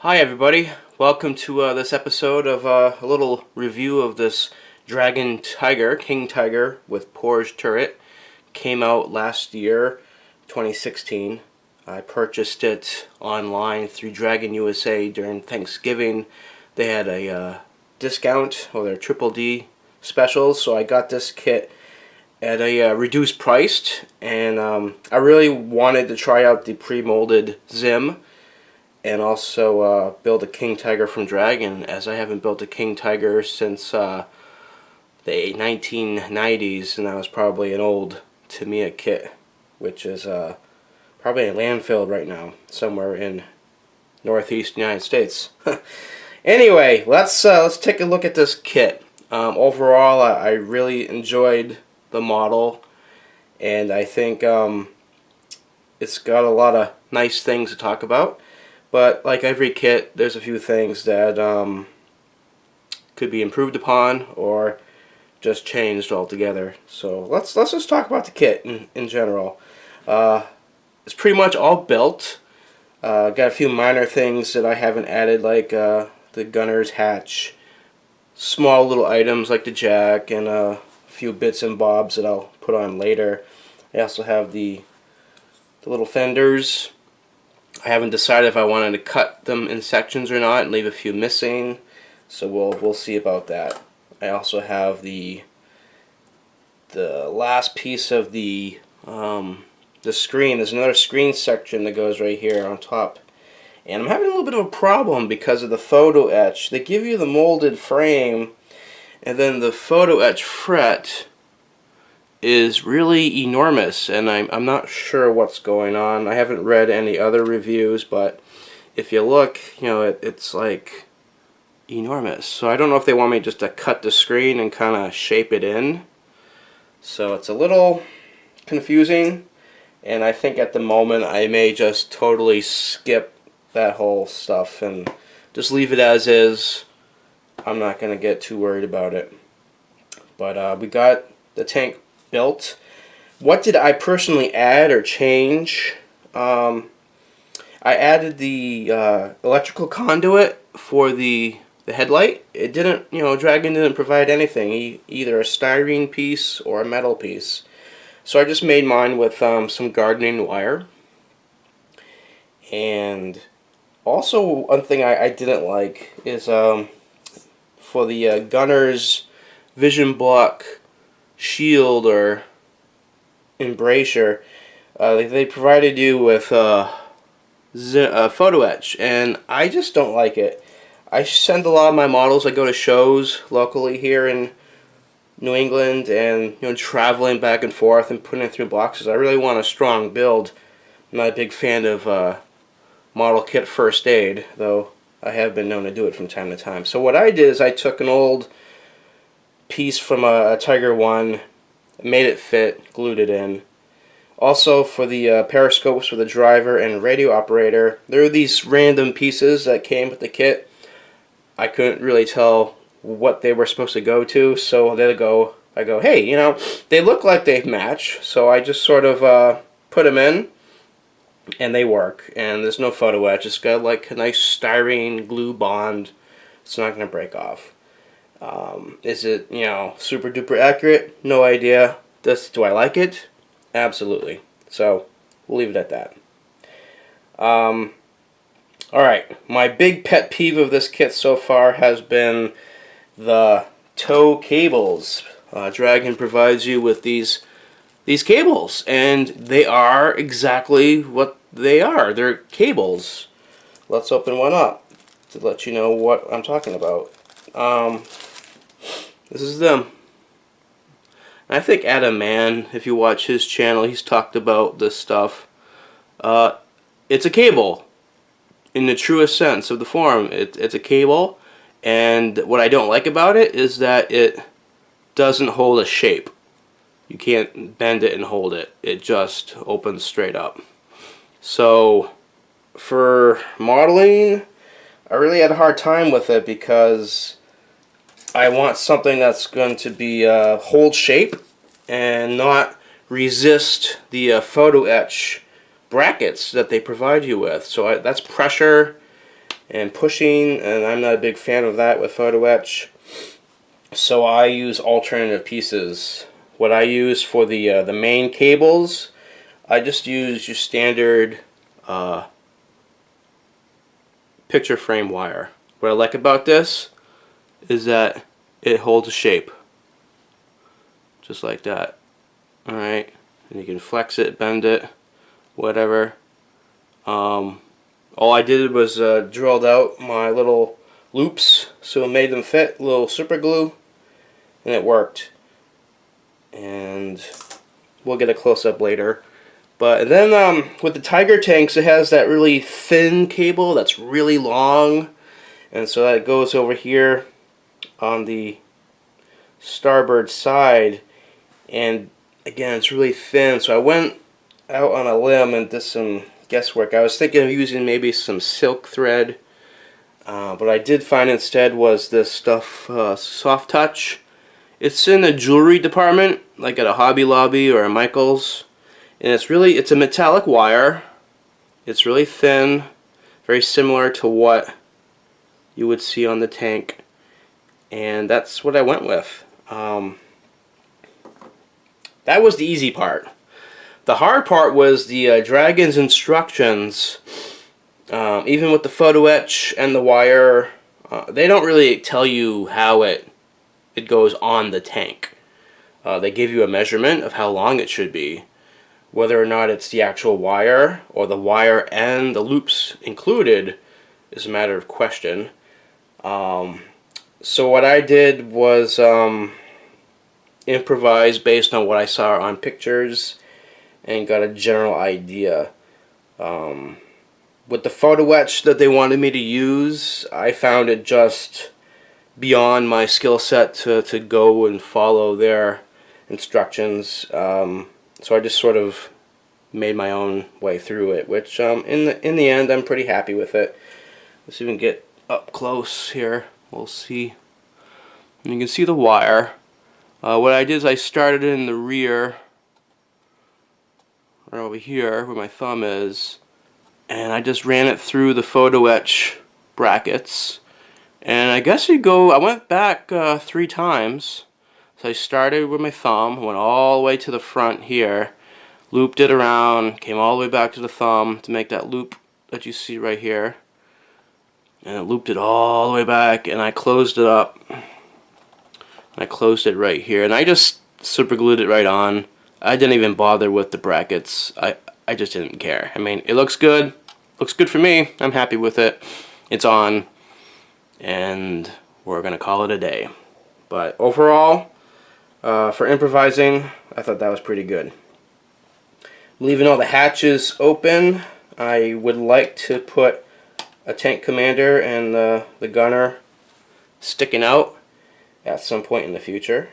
Hi everybody, welcome to this episode of a little review of this Dragon Tiger, King Tiger with Porsche turret. Came out last year, 2016. I purchased it online through Dragon USA during Thanksgiving. They had a discount, or their Triple D specials, so I got this kit at a reduced price, and I really wanted to try out the pre-molded Zim and also build a King Tiger from Dragon, as I haven't built a King Tiger since the 1990s, and that was probably an old Tamiya kit, which is probably a landfill right now, somewhere in northeast United States. Anyway, let's take a look at this kit. Overall, I really enjoyed the model, and I think it's got a lot of nice things to talk about. But like every kit, there's a few things that could be improved upon or just changed altogether. So let's just talk about the kit in general. It's pretty much all built. Got a few minor things that I haven't added, like the gunner's hatch, small little items like the jack, and a few bits and bobs that I'll put on later. I also have the little fenders. I haven't decided if I wanted to cut them in sections or not and leave a few missing, so we'll see about that. I also have the last piece of the screen. There's another screen section that goes right here on top, and I'm having a little bit of a problem because of the photo etch. They give you the molded frame, and then the photo etch fret is really enormous, and I'm not sure what's going on. I haven't read any other reviews, but if you look, you know, it's like enormous. So I don't know if they want me just to cut the screen and kind of shape it in. So it's a little confusing, and I think at the moment I may just totally skip that whole stuff and just leave it as is. I'm not going to get too worried about it. But we got the tank built. What did I personally add or change? I added the electrical conduit for the headlight. It didn't, Dragon didn't provide anything, either a styrene piece or a metal piece. So I just made mine with some gardening wire. And also, one thing I didn't like is for the gunner's vision block shield or embrasure, they provided you with a photo etch, and I just don't like it. I send a lot of my models. I go to shows locally here in New England, and traveling back and forth and putting it through boxes. I really want a strong build. I'm not a big fan of model kit first aid, though I have been known to do it from time to time. So what I did is I took an old piece from a Tiger 1, made it fit, glued it in. Also, for the periscopes for the driver and radio operator, there are these random pieces that came with the kit. I couldn't really tell what they were supposed to go to, so I go, hey, they look like they match, so I just sort of put them in, and they work, and there's no photo etch. It's got like a nice styrene glue bond. It's not going to break off. Is it, super duper accurate? No idea. Do I like it? Absolutely. So, we'll leave it at that. Alright, my big pet peeve of this kit so far has been the tow cables. Dragon provides you with these cables, and they are exactly what they are. They're cables. Let's open one up to let you know what I'm talking about. This is them. I think Adam Mann, if you watch his channel, he's talked about this stuff. It's a cable in the truest sense of the form. It's a cable, and what I don't like about it is that it doesn't hold a shape. You can't bend it and hold it. It just opens straight up. So for modeling, I really had a hard time with it because I want something that's going to be hold shape and not resist the photo etch brackets that they provide you with. So that's pressure and pushing, and I'm not a big fan of that with photo etch. So I use alternative pieces. What I use for the main cables, I just use your standard picture frame wire. What I like about this is that it holds a shape, just like that. Alright, and you can flex it, bend it, whatever. All I did was drilled out my little loops so it made them fit, a little super glue, and it worked. And we'll get a close-up later. But then with the Tiger tanks, it has that really thin cable that's really long, and so that goes over here on the starboard side, and again, it's really thin. So I went out on a limb and did some guesswork. I was thinking of using maybe some silk thread, but I did find instead was this stuff, Soft Touch. It's in the jewelry department, like at a Hobby Lobby or a Michael's, and it's a metallic wire. It's really thin, very similar to what you would see on the tank, and that's what I went with. That was the easy part. The hard part was the Dragon's instructions. Even with the photo etch and the wire, they don't really tell you how it goes on the tank. They give you a measurement of how long it should be. Whether or not it's the actual wire or the wire and the loops included is a matter of question. So what I did was improvise based on what I saw on pictures and got a general idea. With the photo etch that they wanted me to use, I found it just beyond my skill set to go and follow their instructions. So I just sort of made my own way through it, which in the end I'm pretty happy with it. Let's even get up close here. We'll see. And you can see the wire. What I did is I started in the rear, right over here where my thumb is, and I just ran it through the photo etch brackets. And I guess I went back 3 times. So I started with my thumb, went all the way to the front here, looped it around, came all the way back to the thumb to make that loop that you see right here. And I looped it all the way back, and I closed it up. I closed it right here, and I just super glued it right on. I didn't even bother with the brackets. I just didn't care. I mean, it looks good. Looks good for me. I'm happy with it. It's on, and we're gonna call it a day. But overall, for improvising, I thought that was pretty good. I'm leaving all the hatches open. I would like to put a tank commander and the gunner sticking out at some point in the future.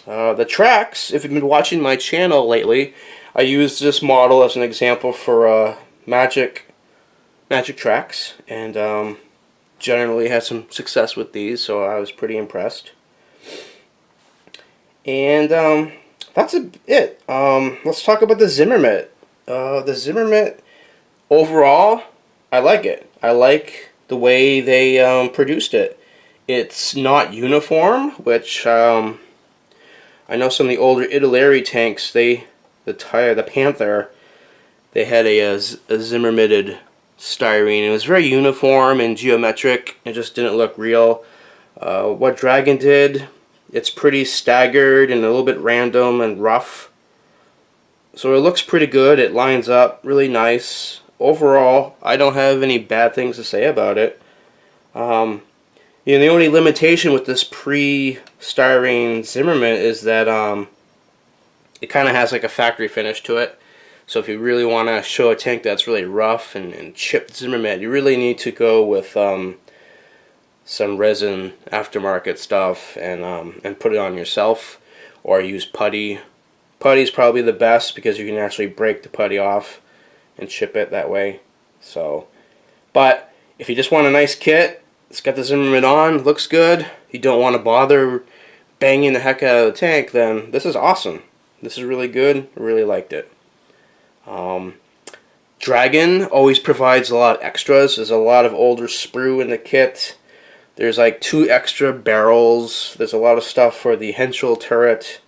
The tracks, if you've been watching my channel lately, I used this model as an example for magic tracks, and generally had some success with these, so I was pretty impressed. And that's it. Let's talk about the Zimmer mitt. The Zimmer mitt, overall, I like it. I like the way they produced it. It's not uniform, which I know some of the older Italeri tanks, the Panther, they had a Zimmer mitted styrene. It was very uniform and geometric. It just didn't look real. What Dragon did, it's pretty staggered and a little bit random and rough. So it looks pretty good. It lines up really nice. Overall, I don't have any bad things to say about it. The only limitation with this pre-styrene Zimmer mitt is that it kind of has like a factory finish to it. So if you really want to show a tank that's really rough and chipped Zimmer mitt, you really need to go with some resin aftermarket stuff and put it on yourself, or use putty. Putty's probably the best because you can actually break the putty off and chip it that way. So, but if you just want a nice kit, it's got the Zimmer mitt on, looks good, you don't want to bother banging the heck out of the tank, then this is awesome. This is really good. I really liked it. Dragon always provides a lot of extras. There's a lot of older sprue in the kit. There's like 2 extra barrels. There's a lot of stuff for the Henschel turret.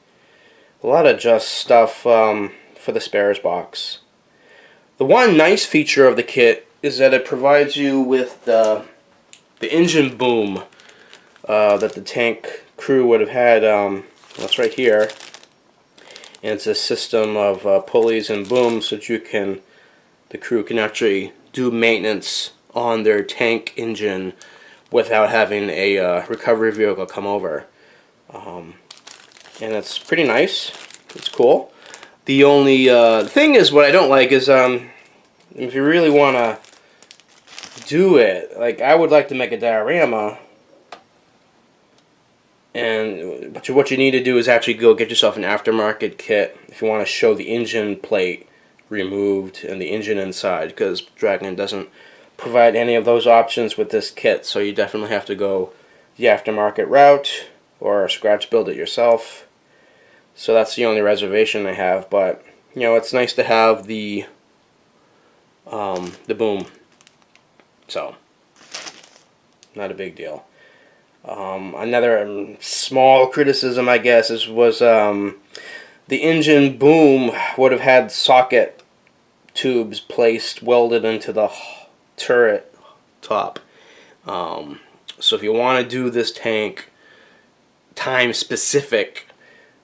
A lot of just stuff for the spares box. The one nice feature of the kit is that it provides you with the engine boom that the tank crew would have had. That's right here. And it's a system of pulleys and booms so that the crew can actually do maintenance on their tank engine without having a recovery vehicle come over. And it's pretty nice. It's cool. The only thing is, what I don't like is if you really want to do it, like I would like to make a diorama, but what you need to do is actually go get yourself an aftermarket kit if you want to show the engine plate removed and the engine inside, because Dragon doesn't provide any of those options with this kit, so you definitely have to go the aftermarket route or scratch build it yourself. So that's the only reservation I have, but you know, it's nice to have the boom, so not a big deal. Another small criticism, I guess, was the engine boom would have had socket tubes placed welded into the turret top. So if you want to do this tank time specific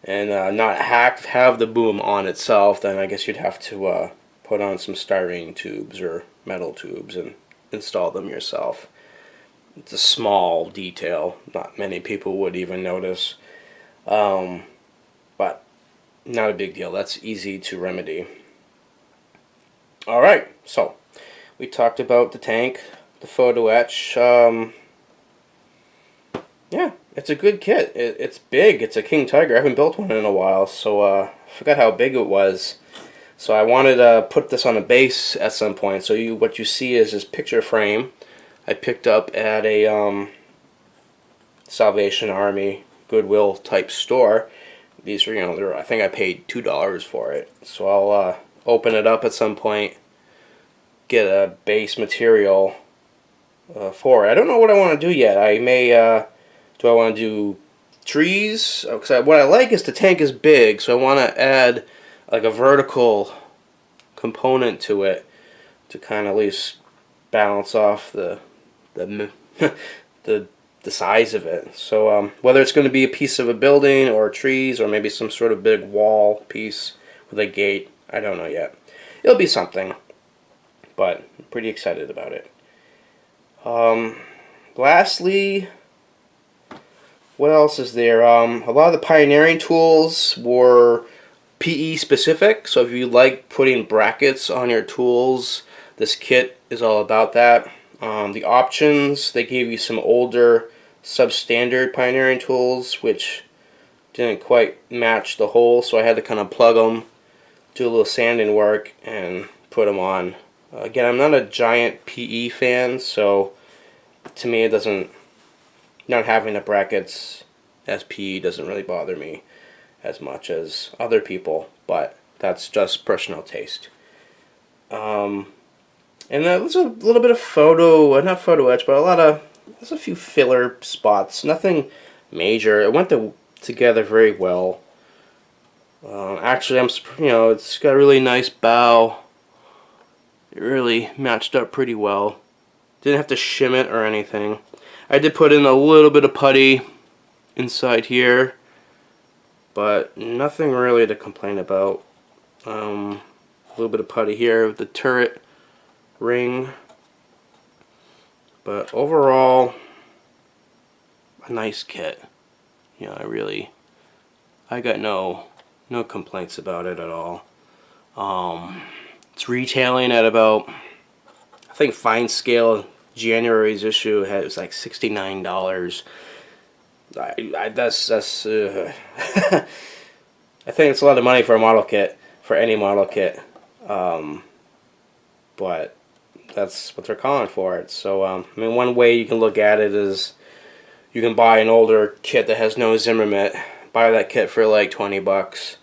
and not have the boom on itself, then I guess you'd have to put on some styrene tubes or metal tubes and install them yourself. It's a small detail. Not many people would even notice. But not a big deal. That's easy to remedy. Alright, so we talked about the tank, the photo etch. Yeah, it's a good kit. It's big. It's a King Tiger. I haven't built one in a while, so I forgot how big it was. So I wanted to put this on a base at some point. So what you see is this picture frame I picked up at a Salvation Army Goodwill type store. These are, you know, I think I paid $2 for it. So I'll open it up at some point, get a base material for it. I don't know what I want to do yet. I may, do I want to do trees? Because what I like is the tank is big, so I want to add like a vertical component to it to kind of at least balance off the size of it. So whether it's going to be a piece of a building or trees or maybe some sort of big wall piece with a gate, I don't know yet. It'll be something, but I'm pretty excited about it. Lastly, what else is there? A lot of the pioneering tools were PE specific, so if you like putting brackets on your tools, this kit is all about that. The options, they gave you some older substandard pioneering tools which didn't quite match the hole, so I had to kind of plug them, do a little sanding work, and put them on. Again, I'm not a giant PE fan, so to me it doesn't, not having the brackets as PE doesn't really bother me as much as other people, but that's just personal taste. And there's a little bit of not photo etch, but there's a few filler spots. Nothing major. It went together very well. Actually, it's got a really nice bow. It really matched up pretty well. Didn't have to shim it or anything. I did put in a little bit of putty inside here, but nothing really to complain about. A little bit of putty here with the turret ring, but overall a nice kit. You know, I got no complaints about it at all. It's retailing at about, I think Fine Scale January's issue was like $69. That's I think it's a lot of money for a model kit, for any model kit, but that's what they're calling for it. So I mean, one way you can look at it is you can buy an older kit that has no Zimmermet, buy that kit for like $20,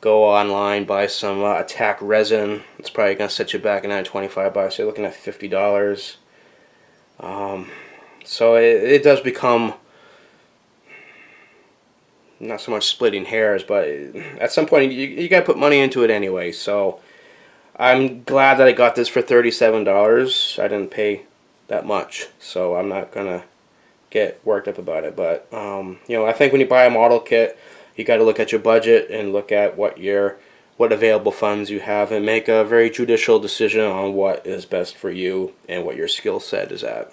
go online, buy some attack resin. It's probably gonna set you back another 25 bucks. You're looking at $50. So it does become not so much splitting hairs, but at some point you gotta put money into it anyway. So I'm glad that I got this for $37. I didn't pay that much, so I'm not gonna get worked up about it. But you know, I think when you buy a model kit, you got to look at your budget and look at what available funds you have, and make a very judicial decision on what is best for you and what your skill set is at.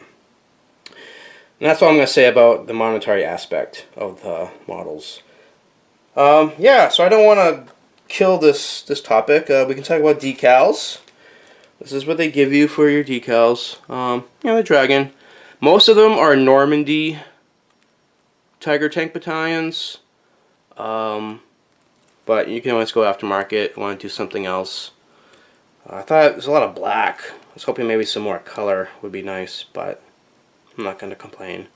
And that's all I'm going to say about the monetary aspect of the models. Yeah, so I don't want to kill this topic. We can talk about decals. This is what they give you for your decals. You know, the Dragon. Most of them are Normandy Tiger Tank battalions. But you can always go aftermarket if you want to do something else. I thought there's a lot of black. I was hoping maybe some more color would be nice, but I'm not going to complain.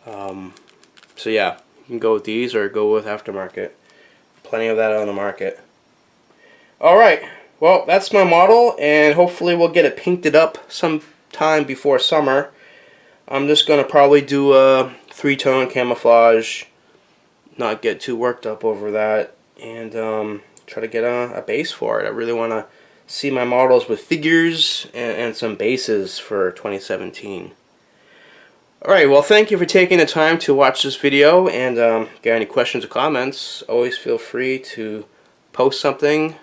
So yeah, you can go with these or go with aftermarket. Plenty of that on the market. Alright, well, that's my model, and hopefully we'll get it painted up sometime before summer. I'm just going to probably do a 3-tone camouflage, not get too worked up over that, and try to get a base for it. I really want to see my models with figures and some bases for 2017. Alright, well, thank you for taking the time to watch this video, and if you got any questions or comments, always feel free to post something,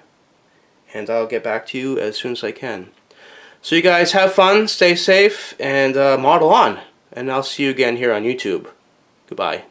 and I'll get back to you as soon as I can. So you guys have fun, stay safe, and model on, and I'll see you again here on YouTube. Goodbye.